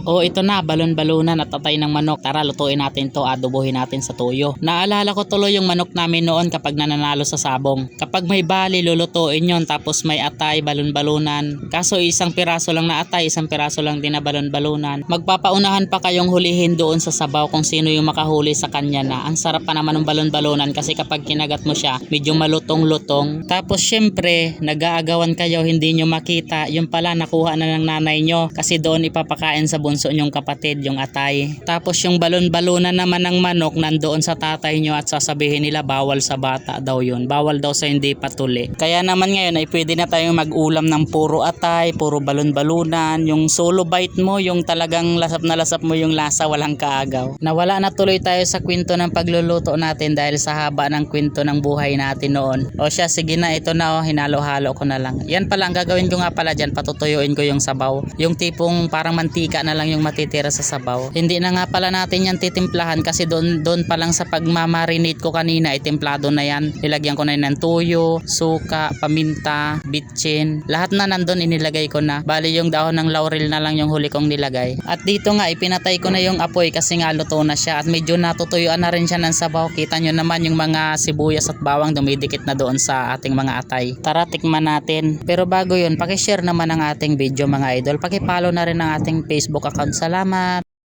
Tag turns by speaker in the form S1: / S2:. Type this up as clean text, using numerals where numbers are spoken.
S1: O ito na, balon-balunan at atay ng manok. Tara, lutuin natin to, adobohin natin sa tuyo. Naalala ko tuloy yung manok namin noon kapag nananalo sa sabong. Kapag may bali, lulutuin yon, tapos may atay, balon-balunan. Kaso isang piraso lang na atay, isang piraso lang din na balon-balunan. Magpapaunahan pa kayong hulihin doon sa sabaw kung sino yung makahuli sa kanya na. Ang sarap pa naman ng balon-balunan kasi kapag kinagat mo siya, medyo malutong-lutong. Tapos syempre, nag-aagawan kayo, hindi nyo makita. Yung pala, nakuha na ng nanay nyo kasi doon ipapakain sa bunso nyong kapatid, yung atay. Tapos yung balon-balunan naman ng manok nandoon sa tatay nyo at sasabihin nila bawal sa bata daw yun. Bawal daw sa hindi patuli. Kaya naman ngayon ay pwede na tayong mag-ulam ng puro atay, puro balon-balunan. Yung solo bite mo, yung talagang lasap na lasap mo yung lasa, walang kaagaw. Nawala na tuloy tayo sa kwento ng pagluluto natin dahil sa haba ng kwento ng buhay natin noon. O siya, sige na, ito na, hinalo-halo ko na lang. Yan pala, ang gagawin ko nga pala dyan, patutuyuin ko yung sabaw. Yung tipong parang mantika na lang yung matitira sa sabaw. Hindi na nga pala natin yan titimplahan kasi doon pa lang sa pagmamarinate ko kanina, itemplado na yan. Nilagyan ko na yan ng tuyo, suka, paminta, bitchin. Lahat na nandun inilagay ko na. Bali yung dahon ng laurel na lang yung huli kong nilagay. At dito nga, ipinatay ko na yung apoy kasi nga luto na siya at medyo natutuyuan na rin siya ng sabaw. Kita nyo naman yung mga sibuyas at bawang dumidikit na doon sa ating mga atay. Tara, tikman natin. Pero bago yun, pakishare naman ang ating video mga idol. Pakipollow na rin ang ating Facebook account. Salamat!